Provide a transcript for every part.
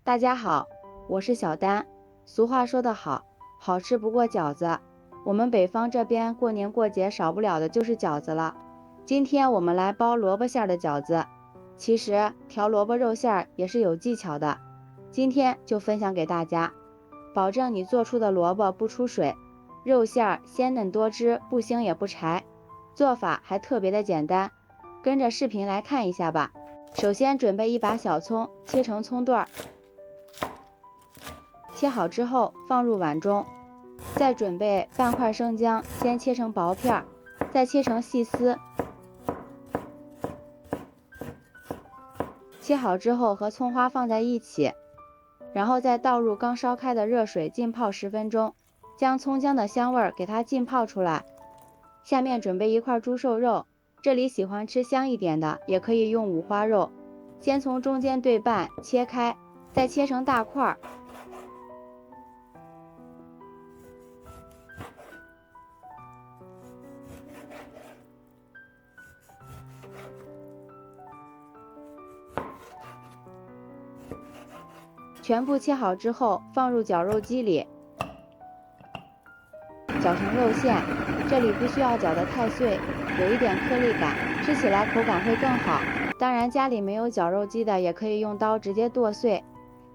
大家好，我是小丹。俗话说得好，好吃不过饺子。我们北方这边过年过节少不了的就是饺子了。今天我们来包萝卜馅的饺子。其实调萝卜肉馅也是有技巧的，今天就分享给大家，保证你做出的萝卜不出水，肉馅鲜嫩多汁，不腥也不柴。做法还特别的简单，跟着视频来看一下吧。首先准备一把小葱，切成葱段。切好之后放入碗中，再准备半块生姜，先切成薄片，再切成细丝。切好之后和葱花放在一起，然后再倒入刚烧开的热水浸泡10分钟，将葱姜的香味给它浸泡出来。下面准备一块猪瘦肉，这里喜欢吃香一点的也可以用五花肉，先从中间对半切开，再切成大块。全部切好之后放入绞肉机里，绞成肉馅。这里不需要绞得太碎，有一点颗粒感，吃起来口感会更好。当然家里没有绞肉机的也可以用刀直接剁碎。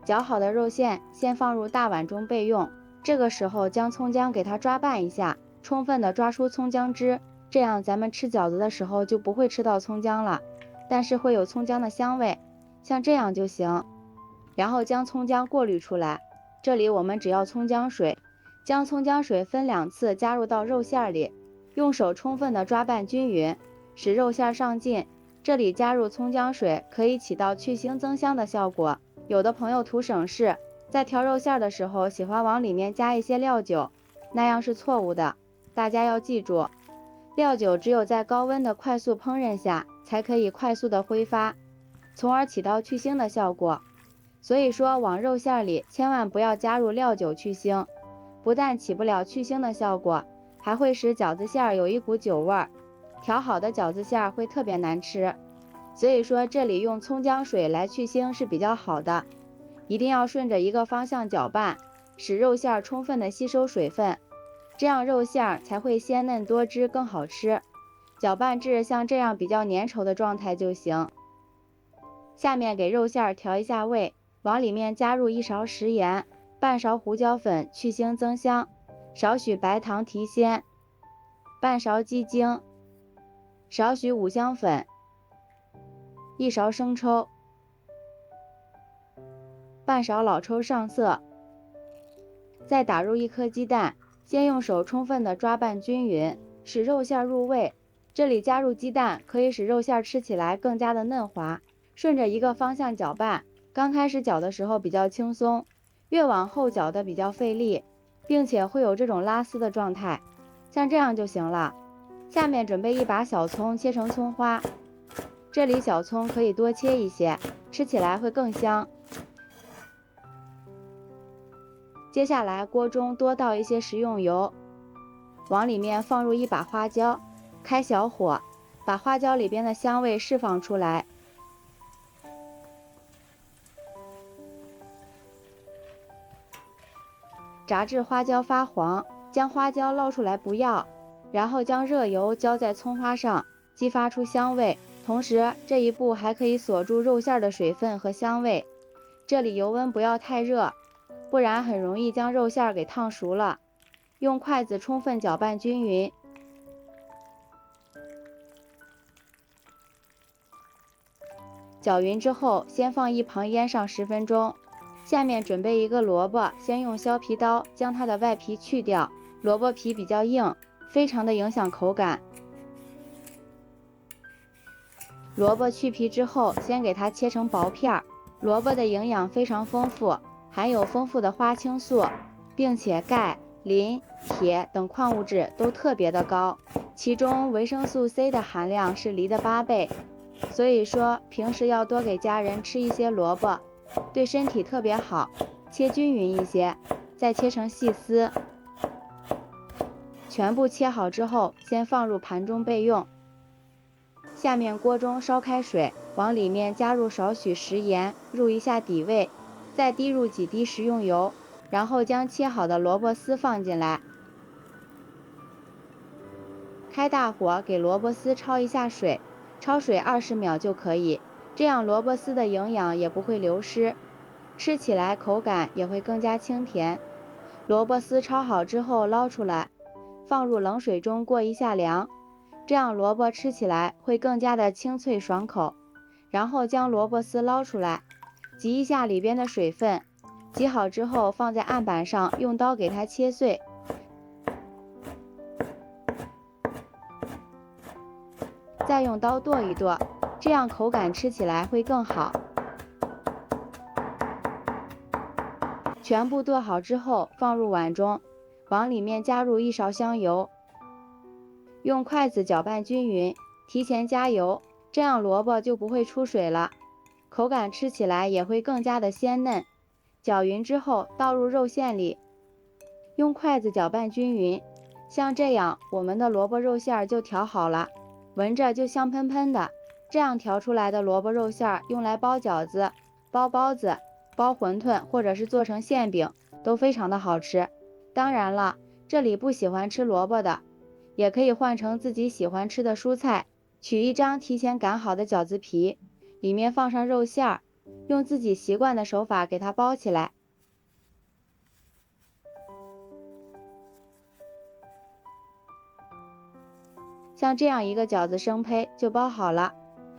绞好的肉馅先放入大碗中备用，这个时候将葱姜给它抓拌一下，充分的抓出葱姜汁，这样咱们吃饺子的时候就不会吃到葱姜了，但是会有葱姜的香味，像这样就行。然后将葱姜过滤出来，这里我们只要葱姜水，将葱姜水分2次加入到肉馅里，用手充分的抓拌均匀，使肉馅上劲。这里加入葱姜水可以起到去腥增香的效果。有的朋友图省事，在调肉馅的时候喜欢往里面加一些料酒，那样是错误的。大家要记住，料酒只有在高温的快速烹饪下才可以快速的挥发，从而起到去腥的效果。所以说往肉馅里千万不要加入料酒去腥，不但起不了去腥的效果，还会使饺子馅有一股酒味儿，调好的饺子馅会特别难吃。所以说这里用葱姜水来去腥是比较好的，一定要顺着一个方向搅拌，使肉馅充分的吸收水分，这样肉馅才会鲜嫩多汁更好吃。搅拌至像这样比较粘稠的状态就行。下面给肉馅调一下味，往里面加入1勺食盐，半勺胡椒粉去腥增香，少许白糖提鲜，半勺鸡精，少许五香粉，1勺生抽，半勺老抽上色，再打入1颗鸡蛋，先用手充分的抓拌均匀，使肉馅入味。这里加入鸡蛋可以使肉馅吃起来更加的嫩滑。顺着一个方向搅拌，刚开始搅的时候比较轻松，越往后搅的比较费力，并且会有这种拉丝的状态，像这样就行了。下面准备一把小葱切成葱花，这里小葱可以多切一些，吃起来会更香。接下来锅中多倒一些食用油，往里面放入1把花椒，开小火，把花椒里边的香味释放出来。炸至花椒发黄，将花椒捞出来不要，然后将热油浇在葱花上，激发出香味。同时这一步还可以锁住肉馅的水分和香味。这里油温不要太热，不然很容易将肉馅给烫熟了。用筷子充分搅拌均匀。搅匀之后，先放一旁腌上10分钟。下面准备一个萝卜，先用削皮刀将它的外皮去掉，萝卜皮比较硬，非常的影响口感。萝卜去皮之后，先给它切成薄片。萝卜的营养非常丰富，含有丰富的花青素，并且钙、磷、铁等矿物质都特别的高，其中维生素 C 的含量是梨的8倍。所以说平时要多给家人吃一些萝卜，对身体特别好。切均匀一些，再切成细丝。全部切好之后，先放入盘中备用。下面锅中烧开水，往里面加入少许食盐，入一下底味，再滴入几滴食用油，然后将切好的萝卜丝放进来，开大火给萝卜丝焯一下水，焯水20秒就可以，这样萝卜丝的营养也不会流失，吃起来口感也会更加清甜。萝卜丝焯好之后捞出来，放入冷水中过一下凉，这样萝卜吃起来会更加的清脆爽口。然后将萝卜丝捞出来，挤一下里边的水分，挤好之后放在案板上，用刀给它切碎，再用刀剁一剁，这样口感吃起来会更好。全部剁好之后放入碗中，往里面加入1勺香油，用筷子搅拌均匀，提前加油，这样萝卜就不会出水了，口感吃起来也会更加的鲜嫩。搅匀之后倒入肉馅里，用筷子搅拌均匀，像这样我们的萝卜肉馅就调好了，闻着就香喷喷的。这样调出来的萝卜肉馅用来包饺子、包包子、包馄饨，或者是做成馅饼，都非常的好吃。当然了，这里不喜欢吃萝卜的，也可以换成自己喜欢吃的蔬菜，取一张提前擀好的饺子皮，里面放上肉馅儿，用自己习惯的手法给它包起来。像这样一个饺子生胚就包好了，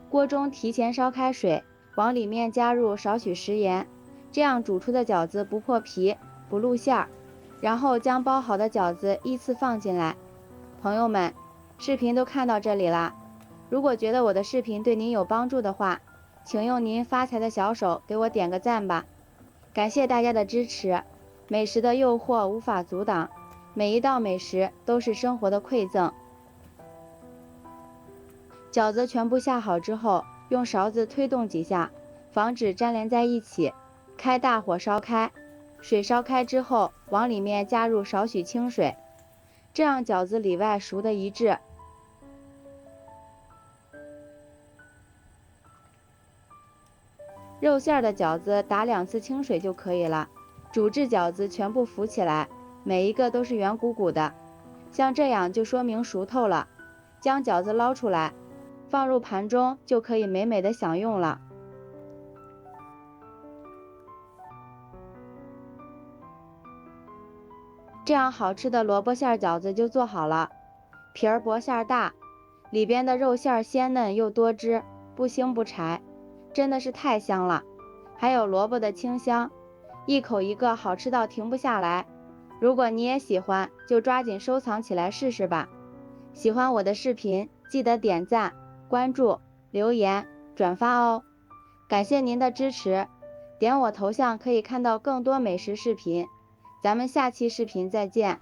锅中提前烧开水，往里面加入少许食盐，这样煮出的饺子不破皮不露馅儿。然后将包好的饺子依次放进来。朋友们，视频都看到这里啦，如果觉得我的视频对您有帮助的话，请用您发财的小手给我点个赞吧，感谢大家的支持。美食的诱惑无法阻挡，每一道美食都是生活的馈赠。饺子全部下好之后，用勺子推动几下，防止粘连在一起，开大火烧开，水烧开之后往里面加入少许清水，这样饺子里外熟的一致。肉馅的饺子打2次清水就可以了，煮至饺子全部浮起来，每一个都是圆鼓鼓的，像这样就说明熟透了。将饺子捞出来，放入盘中就可以美美的享用了。这样好吃的萝卜馅饺子就做好了，皮儿薄馅大，里边的肉馅鲜嫩又多汁，不腥不柴，真的是太香了。还有萝卜的清香，一口一个好吃到停不下来。如果你也喜欢，就抓紧收藏起来试试吧。喜欢我的视频，记得点赞、关注、留言、转发哦。感谢您的支持，点我头像可以看到更多美食视频。咱们下期视频再见。